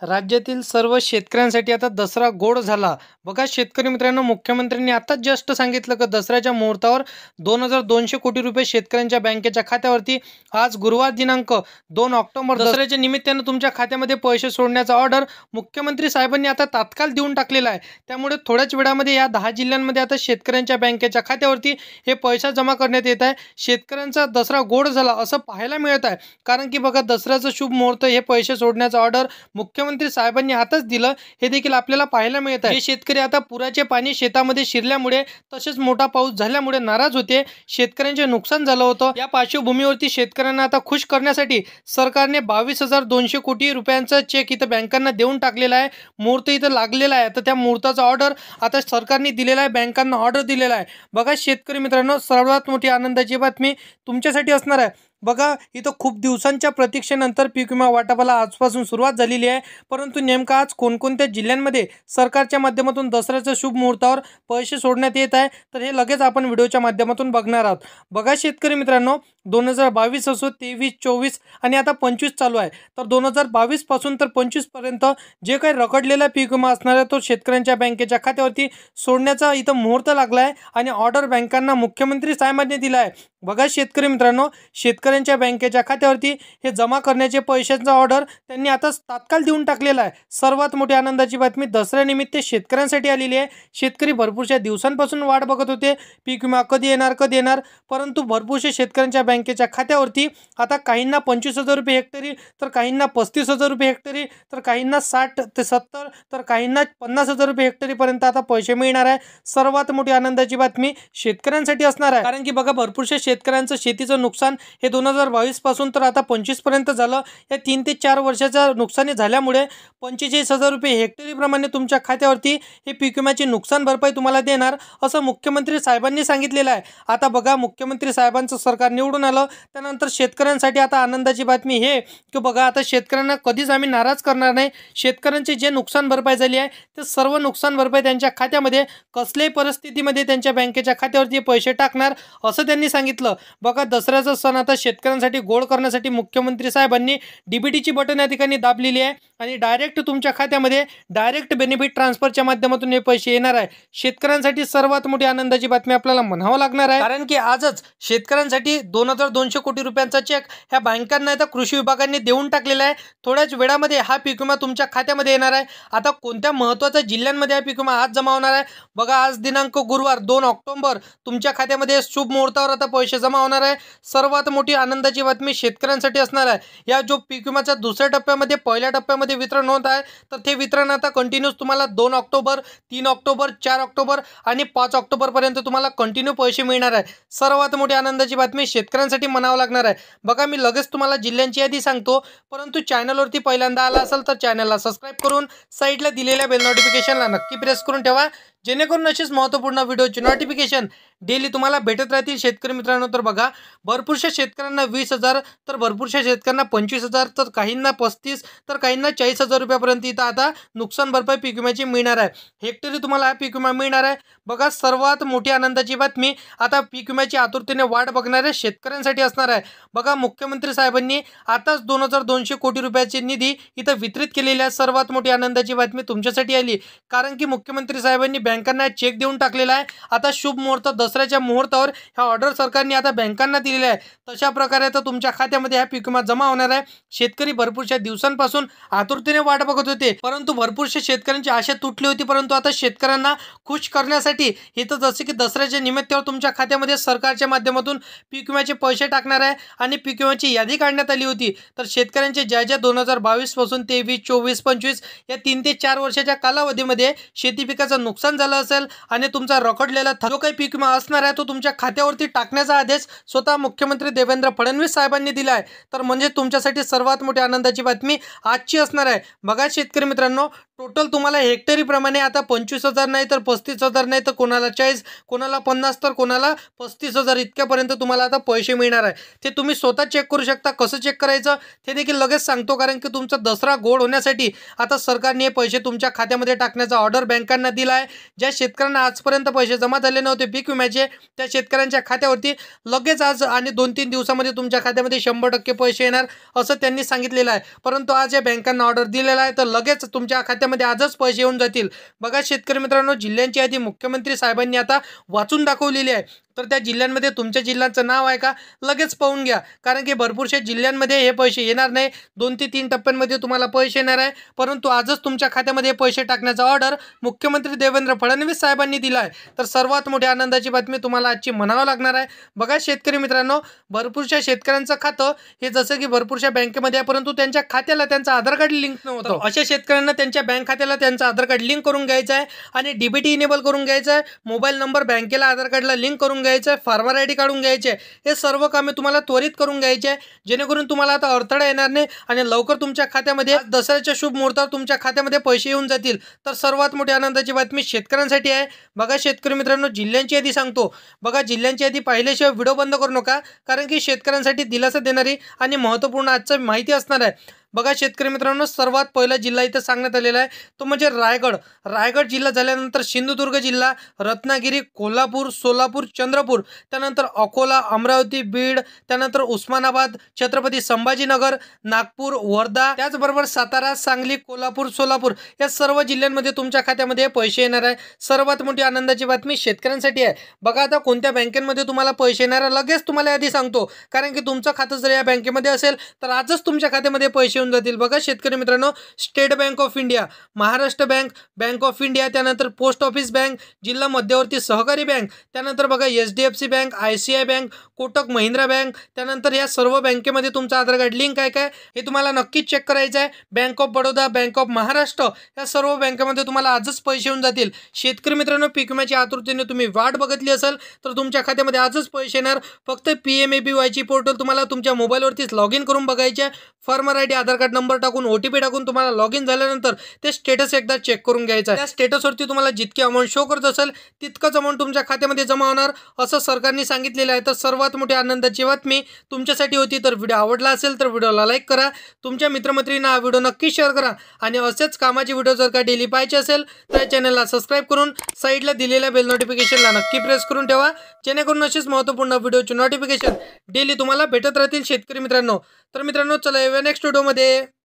राज्यातील सर्व शेतकऱ्यांसाठी आता दसरा गोड झाला. बघा शेतकरी मित्रांनो, मुख्यमंत्र्यांनी आताच जस्ट सांगितलं की दसऱ्याच्या मुहूर्तावर 2,200 कोटी रुपये शेतकऱ्यांच्या बँकेच्या खात्यावरती आज गुरुवार दिनांक 2 ऑक्टोबर दसऱ्याच्या निमित्तानं तुमच्या खात्यामध्ये पैसे सोडण्याचा ऑर्डर मुख्यमंत्री साहेबांनी आता तात्काळ देऊन टाकलेला आहे. त्यामुळे थोड्याच वेळामध्ये या 10 जिल्ह्यांमध्ये आता शेतकऱ्यांच्या बँकेच्या खात्यावरती हे पैसा जमा करण्यात येत आहे. शेतकऱ्यांचा दसरा गोड झाला असं पाहायला मिळत आहे. कारण की बघा, दसऱ्याचं शुभ मुहूर्त हे पैसे सोडण्याचा ऑर्डर मुख्यमंत्री साहेबांनी आताच दिलं, हे देखील आपल्याला पाहायला मिळत आहे. जे शेतकरी आता पुराचे पाणी शेतामध्ये शिरल्यामुळे तसेच मोठा पाऊस झाल्यामुळे नाराज होते, शेतकऱ्यांचे नुकसान झालं होतं, या पार्श्वभूमीवरती शेतकऱ्यांना आता खुश करण्यासाठी सरकारने 22,200 कोटी रुपयांचा चेक इथं बँकांना देऊन टाकलेला आहे. मुहूर्त इथं लागलेला आहे. तर त्या मुहूर्ताचा ऑर्डर आता सरकारने दिलेला आहे, बँकांना ऑर्डर दिलेला आहे. बघा शेतकरी मित्रांनो, सर्वात मोठी आनंदाची बातमी तुमच्यासाठी असणार आहे. बघा, इथं खूप दिवसांच्या प्रतीक्षेनंतर पीक विमा वाटपाला आजपासून सुरुवात झालेली आहे. परंतु नेमका आज कोणकोणत्या जिल्ह्यांमध्ये सरकारच्या माध्यमातून दसऱ्याच्या शुभ मुहूर्तावर पैसे सोडण्यात येत आहे, तर हे लगेच आपण व्हिडिओच्या माध्यमातून बघणार आहोत. बघा शेतकरी मित्रांनो, 2022 असो, 23, 24 आणि आता 25 चालू आहे. तर 2022 पासून तर 25 पर्यंत जे काही रखडलेला पीक विमा असणार आहे तो शेतकऱ्यांच्या बँकेच्या खात्यावरती सोडण्याचा इथं मुहूर्त लागला आहे आणि ऑर्डर बँकांना मुख्यमंत्री साहेबांनी दिला आहे. बघा शेतकरी मित्रांनो, शेतकऱ्यांच्या बँकेच्या खात्यावरती हे जमा करण्याचे पैशांचा ऑर्डर त्यांनी आता तात्काळ देऊन टाकलेला आहे. सर्वात मोठी आनंदाची बातमी दसऱ्यानिमित्त शेतकऱ्यांसाठी आलेली आहे. शेतकरी भरपूरशा दिवसांपासून वाट बघत होते, पीक विमा कधी येणार, परंतु भरपूरशा शेतकऱ्यांच्या बँकेच्या खात्यावरती आता काहींना 25,000 रुपये हेक्टरी, तर काहींना 35,000 रुपये हेक्टरी, तर काहींना 60 ते 70, तर काहींना 50,000 रुपये हेक्टरीपर्यंत आता पैसे मिळणार आहे. सर्वात मोठी आनंदाची बातमी शेतकऱ्यांसाठी असणार आहे. कारण की बघा, भरपूरशा शेतकऱ्यांचं शेतीचं नुकसान हे 2022 पासून तर आता 25 पर्यंत झालं. या 3 ते 4 वर्षाच्या नुकसानी झाल्यामुळे 45,000 रुपये हेक्टरी प्रमाणे तुमच्या खात्यावरती हे पीक विम्याची नुकसान भरपाई तुम्हाला देणार असं मुख्यमंत्री साहेबांनी सांगितलेलं आहे. आता बघा, मुख्यमंत्री साहेबांचं सरकार निवडून आलं त्यानंतर शेतकऱ्यांसाठी आता आनंदाची बातमी हे की बघा, आता शेतकऱ्यांना कधीच आम्ही नाराज करणार नाही. शेतकऱ्यांचे जे नुकसान भरपाई झाली आहे ते सर्व नुकसान भरपाई त्यांच्या खात्यामध्ये कसल्याही परिस्थितीमध्ये त्यांच्या बँकेच्या खात्यावरती पैसे टाकणार असं त्यांनी सांगितलं. बघा, दसऱ्याचा सण आता शेतकऱ्यांसाठी गोड करण्यासाठी मुख्यमंत्री साहेबांनी डीबीटीची बटन या ठिकाणी दाबलेली आहे आणि डायरेक्ट तुमच्या खात्यामध्ये डायरेक्ट बेनिफिट ट्रान्सफरच्या माध्यमातून हे पैसे येणार आहे. शेतकऱ्यांसाठी सर्वात मोठी आनंदाची बातमी आपल्याला म्हणावं लागणार आहे. कारण की आजच शेतकऱ्यांसाठी 2,200 कोटी रुपयांचा चेक ह्या बँकांना आता कृषी विभागाने देऊन टाकलेला आहे. थोड्याच वेळामध्ये हा पीक विमा तुमच्या खात्यामध्ये येणार आहे. आता कोणत्या महत्त्वाच्या जिल्ह्यांमध्ये हा पीक विमा आज जमा होणार आहे? बघा, आज दिनांक गुरुवार 2 ऑक्टोबर तुमच्या खात्यामध्ये शुभ मुहूर्तावर आता पैसे जमा होणार आहे. सर्वात मोठी आनंदाची बातमी शेतकऱ्यांसाठी असणार आहे. या जो पीक विमाच्या दुसऱ्या टप्प्यामध्ये पहिल्या टप्प्यामध्ये वितरण होत आहे, तर ते वितरण आता कंटिन्यूस तुम्हाला 2 ऑक्टोबर, 3 ऑक्टोबर, 4 ऑक्टोबर आणि 5 ऑक्टोबर पर्यंत तुम्हाला कंटिन्यू पैसे मिळणार आहे. सर्वात मोठी आनंदाची बातमी शेतकऱ्यांसाठी म्हणावं लागणार आहे. बघा, मी लगेच तुम्हाला जिल्ह्यांची यादी सांगतो, परंतु चॅनलवरती पहिल्यांदा आला असेल तर चॅनलला सबस्क्राईब करून साईडला दिलेल्या बेल नोटिफिकेशनला नक्की प्रेस करून ठेवा, जेणेकरून अशीच महत्त्वपूर्ण व्हिडिओची नोटिफिकेशन डेली तुम्हाला भेटत राहतील. शेतकरी मित्रांनो, तर बघा, भरपूरशा शेतकऱ्यांना 20,000, तर भरपूरशा शेतकऱ्यांना 25,000, तर काहींना 35, तर काहींना 40,000 रुपयापर्यंत इथं आता नुकसान भरपाई पीक विम्याची मिळणार आहे. हेक्टरी तुम्हाला हा पीक विमा मिळणार आहे. बघा, सर्वात मोठी आनंदाची बातमी आता पीक विम्याची आतुरतेने वाट बघणाऱ्या शेतकऱ्यांसाठी असणार आहे. बघा, मुख्यमंत्री साहेबांनी आताच 2,200 कोटी रुपयाची निधी इथं वितरित केलेली आहे. सर्वात मोठी आनंदाची बातमी तुमच्यासाठी आली, कारण की मुख्यमंत्री साहेबांनी बँकांना चेक देऊन टाकलेला आहे. आता शुभ मुहूर्त दसऱ्याच्या मुहूर्तावर हा ऑर्डर सरकारने आता बँकांना दिलेला आहे. तशा प्रकारे आता तुमच्या खात्यामध्ये हा पीक विमा जमा होणार आहे. शेतकरी भरपूरशा दिवसांपासून आतुरतेने वाट बघत होते, परंतु भरपूरशा शेतकऱ्यांची आशा तुटली होती. परंतु आता शेतकऱ्यांना खुश करण्यासाठी इथं जसे की दसऱ्याच्या निमित्तावर तुमच्या खात्यामध्ये सरकारच्या माध्यमातून पीक विम्याचे पैसे टाकणार आहे आणि पीक विम्याची यादी काढण्यात आली होती. तर शेतकऱ्यांचे ज्या 2022 पासून 23, 24, 25 या 3 ते 4 वर्षाच्या कालावधीमध्ये शेती पिकाचं नुकसान झालं असेल आणि तुमचा रखडलेला जो काही पीक विमा असणार आहे तो तुमच्या खात्यावरती टाकण्याचा आदेश स्वतः मुख्यमंत्री देवेंद्र फडणवीस साहेबांनी दिला आहे. तर म्हणजे तुमच्यासाठी सर्वात मोठी आनंदाची बातमी आजची असणार आहे. बघा शेतकरी मित्रांनो, टोटल तुम्हाला हेक्टरी प्रमाणे आता 25,000 नाही तर 35,000 नाही तर कोणाला 40, कोणाला 50 तर कोणाला 35,000 इतक्यापर्यंत तुम्हाला आता पैसे मिळणार आहे. ते तुम्ही स्वतः चेक करू शकता. कसं चेक करायचं ते देखील लगेच सांगतो, कारण की तुमचा दसरा गोड होण्यासाठी आता सरकारने हे पैसे तुमच्या खात्यामध्ये टाकण्याचा ऑर्डर बँकांना दिला आहे. ज्या शेतकऱ्यांना आजपर्यंत पैसे जमा झाले नव्हते पीक विम्याचे, त्या शेतकऱ्यांच्या खात्यावरती लगेच आज आणि 2-3 दिवसामध्ये तुमच्या खात्यामध्ये 100% पैसे येणार असं त्यांनी सांगितलेलं आहे. परंतु आज या बँकांना ऑर्डर दिलेला आहे तर लगेच तुमच्या खात्यामध्ये आजच पैसे येऊन जातील. बघा शेतकरी मित्रांनो, जिल्ह्यांची यादी मुख्यमंत्री साहेबांनी आता वाचून दाखवलेली आहे. तर त्या जिल्ह्यांमध्ये तुमच्या जिल्ह्याचं नाव आहे का लगेच पाहून घ्या, कारण की भरपूरशा जिल्ह्यांमध्ये हे पैसे येणार नाही. 2 ते 3 टप्प्यांमध्ये तुम्हाला पैसे येणार आहे. परंतु आजच तुमच्या खात्यामध्ये पैसे टाकण्याचा ऑर्डर मुख्यमंत्री देवेंद्र फडणवीस साहेबांनी दिला आहे. तर सर्वात मोठी आनंदाची बातमी तुम्हाला आजची म्हणावं लागणार आहे. बघा शेतकरी मित्रांनो, भरपूरशा शेतकऱ्यांचं खातं हे जसं की भरपूरशा बँकेमध्ये आहे, परंतु त्यांच्या खात्याला त्यांचं आधार कार्ड लिंक नव्हतं. अशा शेतकऱ्यांना त्यांच्या बँक खात्याला त्यांचं आधार कार्ड लिंक करून घ्यायचं आहे आणि डीबीटी इनेबल करून घ्यायचं आहे. मोबाईल नंबर बँकेला आधार कार्डला लिंक करून घ्यायचं आहे. फार्मर आयडी काढून घ्यायचे. हे सर्व कामे तुम्हाला त्वरित करून घ्यायचे आहे, जेणेकरून तुम्हाला आता अडथळा येणार नाही आणि लवकर तुमच्या खात्यामध्ये दसऱ्याच्या शुभ मुहूर्तावर तुमच्या खात्यामध्ये पैसे येऊन जातील. तर सर्वात मोठी आनंदाची बातमी शेतकऱ्यांसाठी आहे. बघा शेतकरी मित्रांनो, जिल्ह्यांची यादी सांगतो. बघा जिल्ह्यांची यादी पाहिल्याशिवाय व्हिडिओ बंद करू नका, कारण की शेतकऱ्यांसाठी दिलासा देणारी आणि महत्त्वपूर्ण आजची माहिती असणार आहे. बघा शेतकरी मित्रांनो, सर्वात पहिला जिल्हा इथं सांगण्यात आलेला आहे तो म्हणजे रायगड. रायगड जिल्हा झाल्यानंतर सिंधुदुर्ग जिल्हा, रत्नागिरी, कोल्हापूर, सोलापूर, चंद्रपूर, त्यानंतर अकोला, अमरावती, बीड, त्यानंतर उस्मानाबाद, छत्रपती संभाजीनगर, नागपूर, वर्धा, त्याचबरोबर सातारा, सांगली, कोल्हापूर, सोलापूर या सर्व जिल्ह्यांमध्ये तुमच्या खात्यामध्ये पैसे येणार आहे. सर्वात मोठी आनंदाची बातमी शेतकऱ्यांसाठी आहे. बघा आता कोणत्या बँकेमध्ये तुम्हाला पैसे येणार आहे लगेच तुम्हाला यादी सांगतो, कारण की तुमचं खातं जर या बँकेमध्ये असेल तर आजच तुमच्या खात्यामध्ये पैसे येऊन जातील. बघा शेतकरी मित्रांनो, state bank of India, Maharashtra bank, bank of India, त्यानंतर पोस्ट ऑफिस बँक, जिल्हा मध्यवर्ती सहकारी बँक, त्यानंतर बघा HDFC bank, ICI bank, Kotak Mahindra bank, त्यानंतर या सर्व बँकेमध्ये तुमचं आधार कार्ड लिंक आहे काय हे तुम्हाला नक्कीच चेक करायचं आहे. Bank of Baroda, bank of Maharashtra या सर्व बँकेमध्ये तुम्हाला आजच पैसे येऊन जातील. शेतकरी मित्रांनो, पीक विम्याची आतुरतेने तुम्ही वाट बघितली असेल तर तुमच्या खात्यामध्ये आजच पैसे येणार. फक्त PMABY पोर्टल तुम्हाला तुमच्या मोबाईलवरतीच लॉग इन करून बघायचे. फार्मर आयडी, आधार कार्ड नंबर टाकून OTP टाकून तुम्हाला लॉग इन झाल्यानंतर ते स्टेटस एकदा चेक करून घ्यायचं आहे. त्या स्टेटसवरती तुम्हाला जितकी अमाऊंट शो करत असेल तितकंच अमाऊंट तुमच्या खात्यामध्ये जमा होणार असं सरकारने सांगितलेलं आहे. तर सर्वात मोठी आनंदाची बातमी तुमच्यासाठी होती. तर व्हिडिओ आवडला असेल तर व्हिडिओला लाईक करा, तुमच्या मित्रमैत्रिणींना हा व्हिडिओ नक्की शेअर करा आणि असेच कामाचे व्हिडिओ जर का डेली पाहायचे असेल तर चॅनलला सबस्क्राईब करून साईडला दिलेल्या बेल नोटिफिकेशनला नक्की प्रेस करून ठेवा, जेणेकरून असेच महत्त्वपूर्ण व्हिडिओचे नोटिफिकेशन डेली तुम्हाला भेटत राहतील शेतकरी मित्रांनो. तर मित्रांनो, चला येऊया नेक्स्ट व्हिडिओमध्ये.